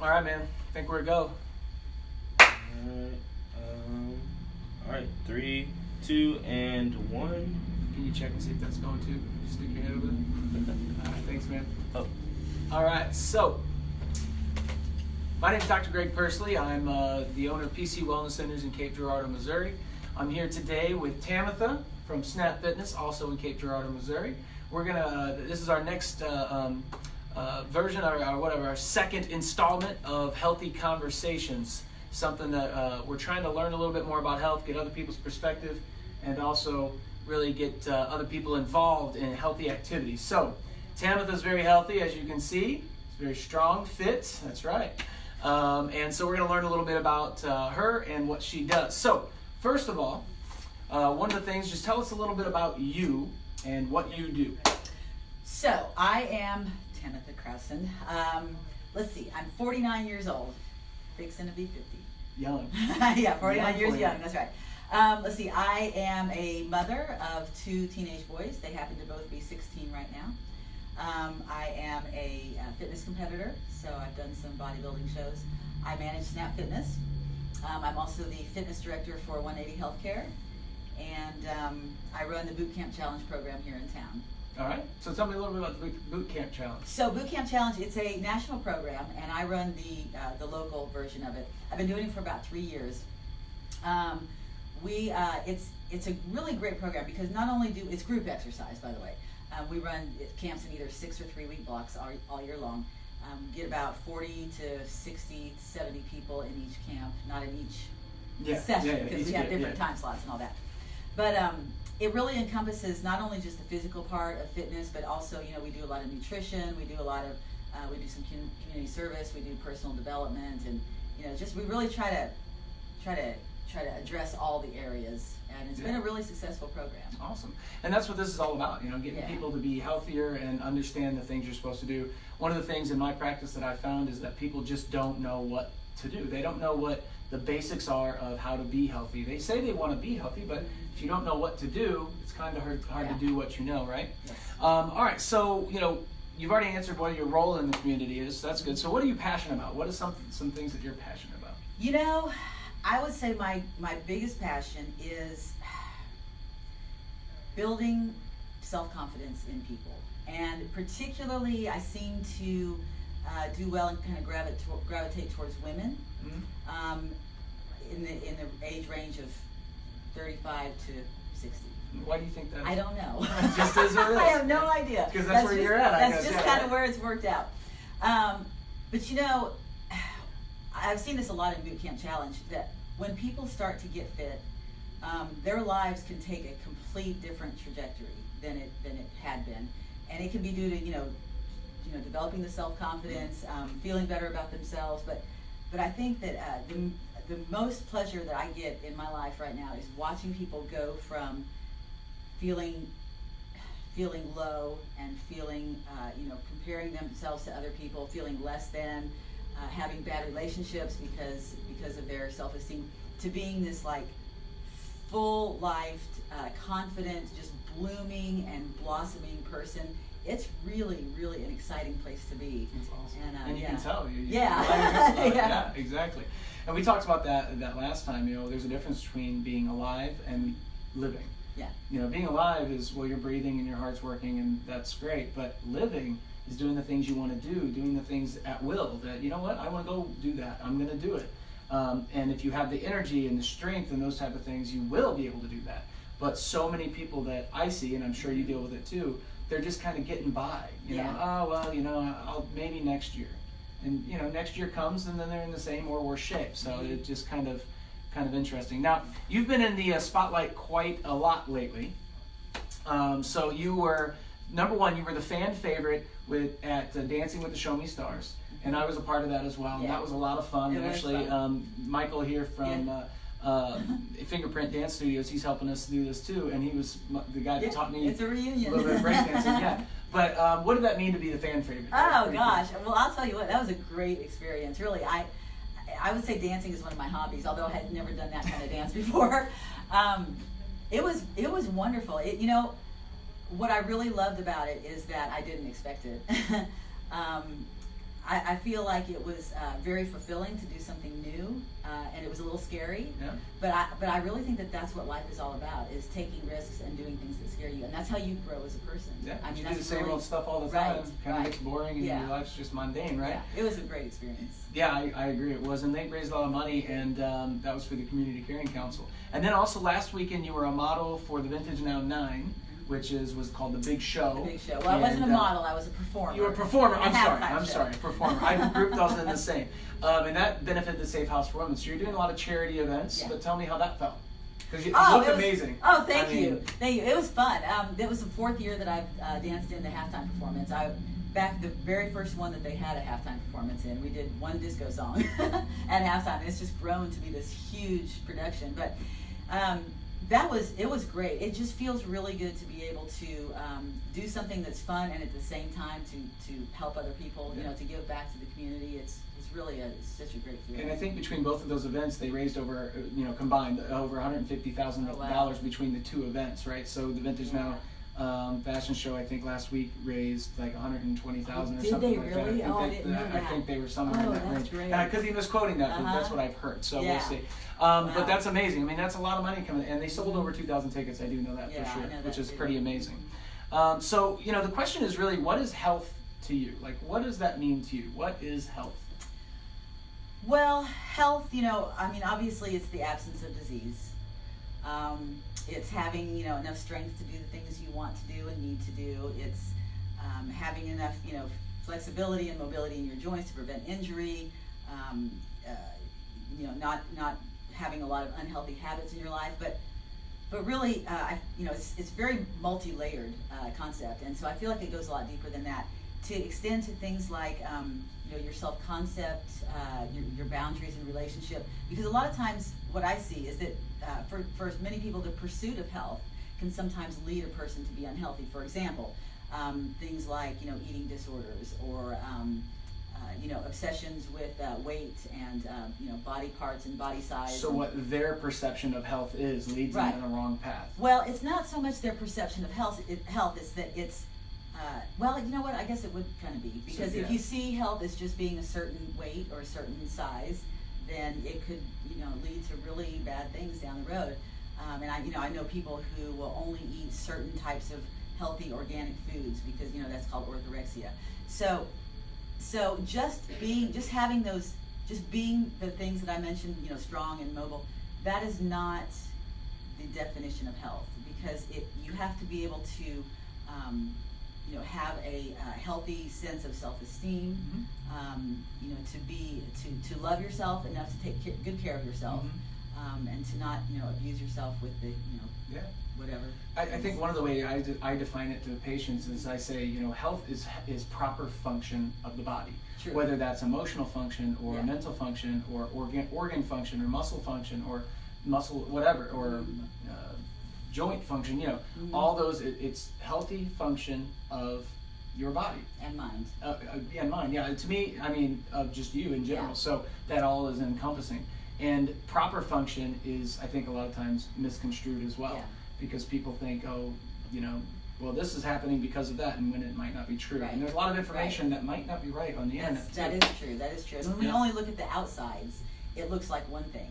All right, man. I think we're a go. All right. 3, 2, and 1. Can you check and see if that's going to? Just stick your head over there. All right, thanks, man. Oh. All right, so my name is Dr. Greg Pursley. I'm the owner of PC Wellness Centers in Cape Girardeau, Missouri. I'm here today with Tamatha from Snap Fitness, also in Cape Girardeau, Missouri. We're gonna. This is our next version, or our second installment of Healthy Conversations. Something that we're trying to learn a little bit more about health, get other people's perspective, and also really get other people involved in healthy activities. So, Tamatha's very healthy, as you can see. She's very strong, fit. That's right. And so we're going to learn a little bit about her and what she does. So, first of all, one of the things, just tell us a little bit about you and what you do. So, I am Tamatha Crowson. Let's see, I'm 49 years old, fixing to be 50. Young. Yeah, 49 years young, that's right. Let's see, I am a mother of 2 teenage boys. They happen to both be 16 right now. I am a fitness competitor, so I've done some bodybuilding shows. I manage Snap Fitness. I'm also the fitness director for 180 Healthcare, and I run the Boot Camp Challenge program here in town. All right, so tell me a little bit about the Boot Camp Challenge. So Boot Camp Challenge, it's a national program, and I run the local version of it. I've been doing it for about 3 years. It's a really great program because not only it's group exercise, by the way. We run camps in either 6 or 3 week blocks all year long. Get about 40 to 60, 70 people in each camp, not in each session, because we have different time slots and all that. But it really encompasses not only just the physical part of fitness, but also, we do a lot of nutrition, we do a lot of, we do some community service, we do personal development, and we really try to address all the areas, and it's been a really successful program. Awesome. And that's what this is all about, getting people to be healthier and understand the things you're supposed to do. One of the things in my practice that I found is that people just don't know what to do. They don't know what the basics are of how to be healthy. They say they want to be healthy, but if you don't know what to do, it's kind of hard to do what you know, right? Yes. All right, so, you've already answered what your role in the community is, so that's good. So what are you passionate about? What are some things that you're passionate about? I would say my biggest passion is building self-confidence in people. And particularly, I seem to do well and kind of gravitate towards women in the age range of 35 to 60. Why do you think that is? I don't know. It just is or is. I have no idea. Because that's where you're at, That's just kind of where it's worked out. But I've seen this a lot in Boot Camp Challenge, that when people start to get fit, their lives can take a complete different trajectory than it had been, and it can be due to developing the self-confidence, feeling better about themselves. But I think that the most pleasure that I get in my life right now is watching people go from feeling low and feeling comparing themselves to other people, feeling less than. Having bad relationships because of their self-esteem, to being this full-lifed, confident, just blooming and blossoming person. It's really, really an exciting place to be. That's awesome. And you can tell. Yeah, exactly. And we talked about that last time. There's a difference between being alive and living. Yeah. Being alive is, you're breathing and your heart's working, and that's great. But living is doing the things you want to do, doing the things at will, that, I want to go do that. I'm going to do it. And if you have the energy and the strength and those type of things, you will be able to do that. But so many people that I see, and I'm sure you deal with it too, they're just kind of getting by. I'll maybe next year. And, next year comes and then they're in the same or worse shape. So it's just kind of interesting. Now, you've been in the spotlight quite a lot lately. So you were, number one, you were the fan favorite at Dancing with the Show Me Stars, and I was a part of that as well. And that was a lot of fun. And actually, Michael here from Fingerprint Dance Studios, he's helping us do this too, and he was the guy that taught me a reunion. A little bit of breakdancing. But what did that mean to be the fan favorite? Oh gosh, well, I'll tell you what, that was a great experience. Really, I would say dancing is one of my hobbies, although I had never done that kind of dance before. It was wonderful. What I really loved about it is that I didn't expect it. I feel like it was very fulfilling to do something new, and it was a little scary. Yeah. But I really think that that's what life is all about: is taking risks and doing things that scare you, and that's how you grow as a person. Yeah. I mean, You that's do the same really, old stuff all the time. Right, Kind of right. gets boring, and Yeah. your life's just mundane, right? Yeah, it was a great experience. Yeah, I agree. It was, and they raised a lot of money, and that was for the Community Caring Council. And then also last weekend, you were a model for the Vintage Now 9, which was called The Big Show. The Big Show. Well, I wasn't a model. I was a performer. You were a performer. I'm sorry. Halftime I'm show. sorry. Performer. I grouped those in the same. And that benefited the Safe House for Women. So you're doing a lot of charity events. Yeah. But tell me how that felt. Because you Oh, looked it was amazing. Oh, thank I you. mean, Thank you. It was fun. It was the 4th year that I've danced in the halftime performance. Back the very first one that they had a halftime performance in, we did one disco song at halftime. And it's just grown to be this huge production. But it was great. It just feels really good to be able to do something that's fun and at the same time to help other people. You know, to give back to the community. It's really it's such a great feeling. and I think between both of those events, they raised over, combined over $150,000 Oh, wow. between the two events, right? So the Vintage Now fashion show, I think last week raised like 120,000 or Did something they like really? that. I didn't know I that. think they were somewhere Oh, in that that's range. great. And I could be misquoting that, but that's Uh-huh. what I've heard. So Yeah. we'll see. Wow. But that's amazing. I mean, that's a lot of money coming, and they sold over 2,000 tickets. I do know that Yeah, for I sure, know which that is too. pretty amazing. So the question is really, what is health to you? Like, what does that mean to you? What is health? Well, health, I mean, obviously it's the absence of disease. It's having, enough strength to do the things you want to do and need to do. It's having enough, flexibility and mobility in your joints to prevent injury. Not having a lot of unhealthy habits in your life, but really, it's very multi-layered concept, and so I feel like it goes a lot deeper than that. To extend to things like your self-concept, your boundaries in relationship, because a lot of times what I see is that for many people, the pursuit of health can sometimes lead a person to be unhealthy. For example, things like eating disorders or obsessions with weight and body parts and body size. So what their perception of health is leads Right. them in the wrong path. Well, it's not so much their perception of health. It's that it's well, you know what? I guess it would kind of be, because if you see health as just being a certain weight or a certain size, then it could lead to really bad things down the road. And I know people who will only eat certain types of healthy organic foods because that's called orthorexia. So just having those, just being the things that I mentioned, strong and mobile, that is not the definition of health, because you have to be able to have a healthy sense of self-esteem, to love yourself enough to take good care of yourself, and to not abuse yourself with the whatever. I think one of the ways I define it to patients is I say, health is proper function of the body. True. Whether that's emotional function or Yeah. mental function or organ function or muscle function or muscle whatever or joint function, all those, it's healthy function of your body. And mind. And mind, yeah. To me, I mean, of just you in general. Yeah. So that all is encompassing. And proper function is, I think, a lot of times misconstrued as well. Yeah. Because people think, well, this is happening because of that, and when it might not be true. Right. And there's a lot of information that might not be right on the internet. That too. is true. That is true. And when we only look at the outsides, it looks like one thing,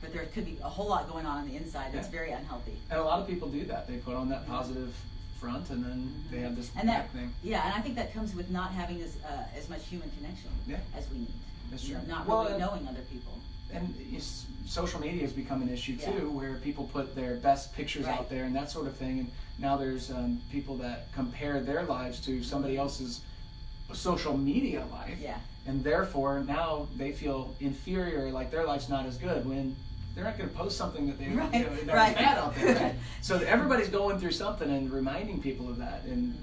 but there could be a whole lot going on the inside that's very unhealthy. And a lot of people do that. They put on that positive front, and then they have this And back thing. Yeah, and I think that comes with not having as much human connection as we need. That's true. Not Well, really knowing other people. And social media has become an issue too, Yeah. where people put their best pictures Right. out there and that sort of thing. And now there's people that compare their lives to somebody else's social media life, Yeah. and therefore now they feel inferior, like their life's not as good, when they're not going to post something that they Right. that's Right. bad out there. Right? Right. So everybody's going through something, and reminding people of that and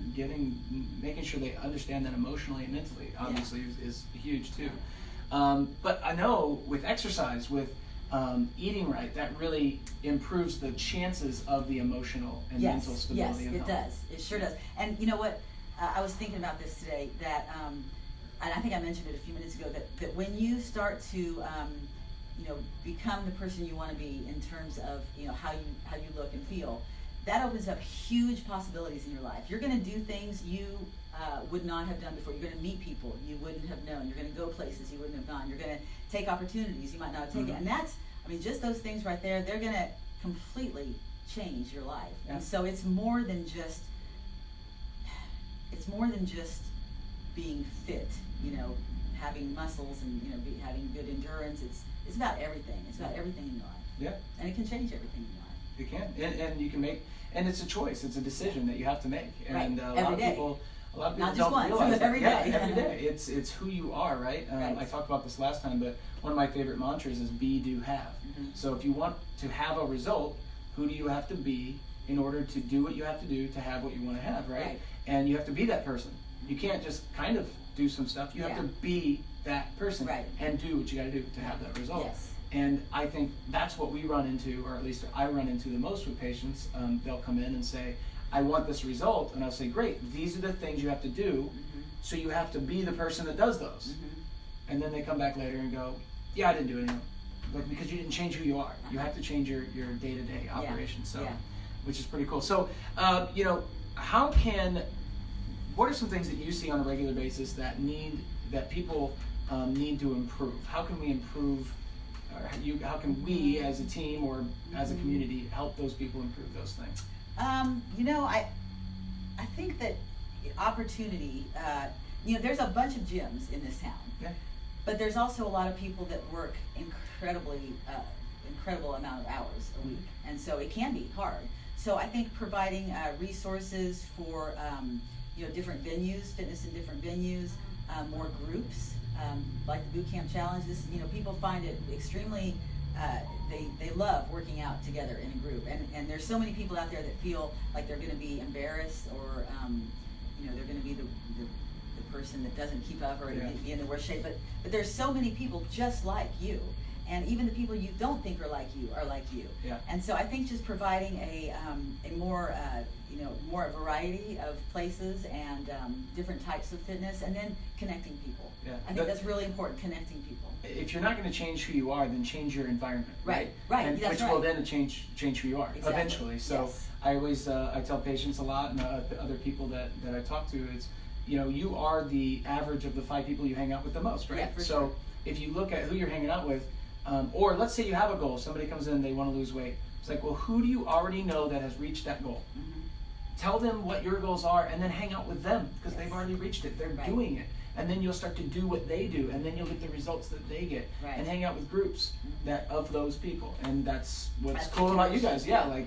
making sure they understand that emotionally and mentally, obviously, is huge too. But I know with exercise, with eating right, that really improves the chances of the emotional and mental stability. Yes, and it health. does. It sure does. And you know what? I was thinking about this today, that, and I think I mentioned it a few minutes ago, that when you start to, become the person you want to be in terms of, how you look and feel, that opens up huge possibilities in your life. You're going to do things you would not have done before. You're going to meet people you wouldn't have known. You're going to go places you wouldn't have gone. You're going to take opportunities you might not have taken. And that's, I mean, just those things right there, they're going to completely change your life. Yeah. And so it's more than just being fit, you know, having muscles and, you know, having good endurance. It's about everything. It's about everything in your life. Yeah. And it can change everything in your life. You can, and you can make, and it's a choice. It's a decision that you have to make. And Right. a lot of people Not just don't once, realize that. every day. Yeah, every day. It's who you are, right? Right. I talked about this last time, but one of my favorite mantras is be, do, have. So if you want to have a result, who do you have to be in order to do what you have to do to have what you want to have, right? And you have to be that person. You can't just kind of do some stuff. You have to be that person and do what you got to do to have that result. Yes. And I think that's what we run into, or at least I run into the most with patients. They'll come in and say, I want this result. And I'll say, great, these are the things you have to do. So you have to be the person that does those. And then they come back later and go, yeah, I didn't do anything. Like, because you didn't change who you are. You have to change your day-to-day operation. So, which is pretty cool. So, you know, what are some things that you see on a regular basis that people need to improve? How can we improve, or how can we as a team or as a community help those people improve those things? You know, I think that opportunity, you know, there's a bunch of gyms in this town. Yeah. But there's also a lot of people that work incredible amount of hours a week, and so it can be hard. So I think providing resources for you know, different venues, fitness in different venues, more groups, like the Boot Camp Challenge. This, you know, people find it extremely. They love working out together in a group, and there's so many people out there that feel like they're going to be embarrassed, or you know, they're going to be the person that doesn't keep up, or be in the worst shape. But there's so many people just like you, and even the people you don't think are like you. Yeah. And so I think just providing a more you know, more variety of places and different types of fitness, and then connecting people. Yeah. I think that's really important, connecting people. If you're not going to change who you are, then change your environment, right? Right. And That's which right. will then change who you are eventually. So Yes. I always I tell patients a lot, and other people that I talk to, is, you know, you are the average of the 5 people you hang out with the most, right? Yeah, for so sure. if you look at who you're hanging out with, or let's say you have a goal, somebody comes in, they want to lose weight. It's like, well, who do you already know that has reached that goal? Tell them what your goals are, and then hang out with them, because they've already reached it. They're doing it. And then you'll start to do what they do, and then you'll get the results that they get. And hang out with groups of those people. And that's what's cool about you guys. Yeah, like,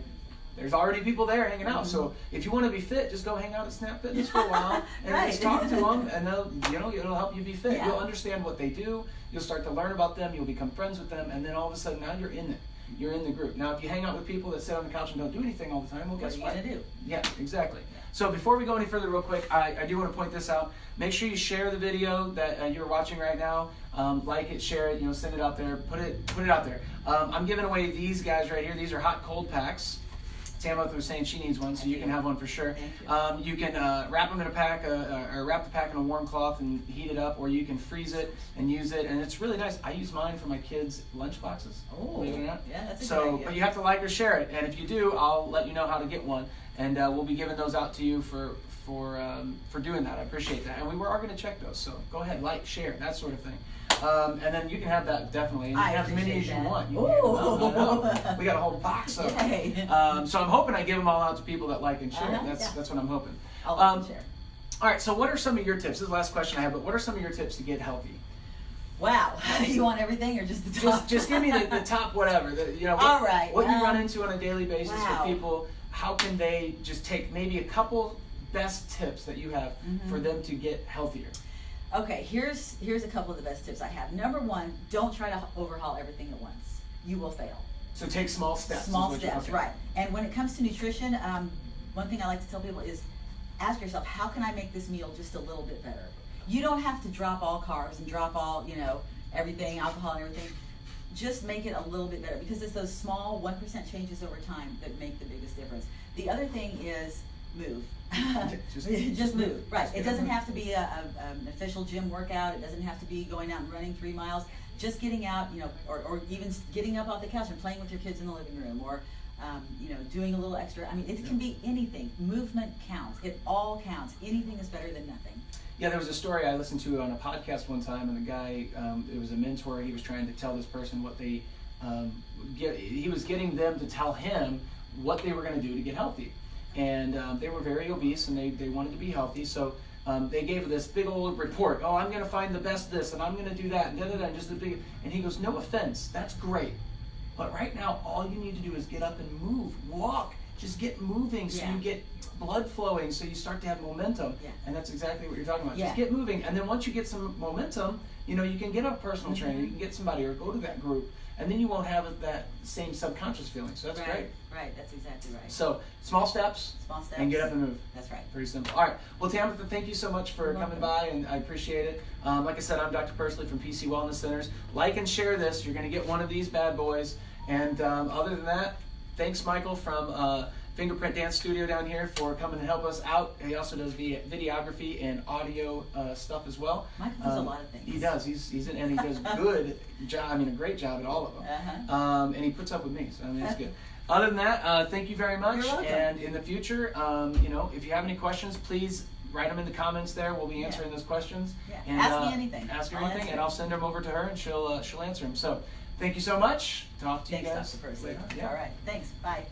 there's already people there hanging out. So if you want to be fit, just go hang out at Snap Fitness for a while and just talk to them, and it'll help you be fit. You'll understand what they do. You'll start to learn about them. You'll become friends with them, and then all of a sudden now you're in it. You're in the group. Now, if you hang out with people that sit on the couch and don't do anything all the time, well, guess what? What are you gonna do? Yeah, exactly. So before we go any further, real quick, I do want to point this out. Make sure you share the video that you're watching right now. Like it, share it, send it out there. Put it out there. I'm giving away these guys right here. These are hot cold packs. Tamatha was saying she needs one, so you can have one for sure. You can wrap them in a pack, or wrap the pack in a warm cloth and heat it up, or you can freeze it and use it, and it's really nice. I use mine for my kids' lunch boxes. Oh, believe it or not. Yeah, that's a good idea. But you have to like or share it, and if you do, I'll let you know how to get one, and we'll be giving those out to you for doing that. I appreciate that, and we are going to check those. So go ahead, like, share, that sort of thing. And then you can have that, definitely. And you can have as many as you want. You can, we got a whole box of them. So I'm hoping I give them all out to people that like and share. That's what I'm hoping. I'll like and share. All right, so what are some of your tips? This is the last question I have, but what are some of your tips to get healthy? Wow. You want everything or just the top? Just give me the top whatever. All right. What you run into on a daily basis Wow. for people, how can they just take maybe a couple best tips that you have for them to get healthier? Okay, here's a couple of the best tips I have. Number one, don't try to overhaul everything at once. You will fail. So take small steps. Small steps, right. And when it comes to nutrition, one thing I like to tell people is ask yourself, how can I make this meal just a little bit better? You don't have to drop all carbs and drop all, everything, alcohol and everything. Just make it a little bit better, because it's those small 1% changes over time that make the biggest difference. The other thing is move. Just move. Right. It doesn't have to be an official gym workout. It doesn't have to be going out and running 3 miles. Just getting out, or even getting up off the couch and playing with your kids in the living room, or doing a little extra. I mean, it can be anything. Movement counts. It all counts. Anything is better than nothing. Yeah, there was a story I listened to on a podcast one time, and the guy, it was a mentor. He was trying to tell this person what they he was getting them to tell him what they were going to do to get healthy. And they were very obese, and they wanted to be healthy. So they gave this big old report. Oh, I'm going to find the best this, and I'm going to do that, and da-da-da, and just a big. And he goes, no offense, that's great. But right now, all you need to do is get up and move, walk. Just get moving so you get blood flowing, so you start to have momentum. Yeah. And that's exactly what you're talking about. Yeah. Just get moving, and then once you get some momentum, you can get a personal trainer, you can get somebody, or go to that group, and then you won't have that same subconscious feeling. So that's great. Right, that's exactly right. So small steps, and get up and move. That's right. Pretty simple. All right. Well, Tamatha, thank you so much for coming by, and I appreciate it. Like I said, I'm Dr. Pursley from PC Wellness Centers. Like and share this. You're going to get one of these bad boys. And other than that, thanks, Michael, from Fingerprint Dance Studio down here, for coming to help us out. He also does videography and audio stuff as well. Michael does a lot of things. He does. And he does good job. I mean, a great job at all of them. Uh-huh. And he puts up with me, so I mean, it's good. Other than that, thank you very much. You're welcome. And in the future, if you have any questions, please write them in the comments there. We'll be answering those questions. Yeah. And, Ask me anything. Ask her I'll anything, answer. and I'll send them over to her, and she'll answer them. So, thank you so much. Talk to you Thanks, guys Dr. Pursley. later. Yeah. All right. Thanks. Bye.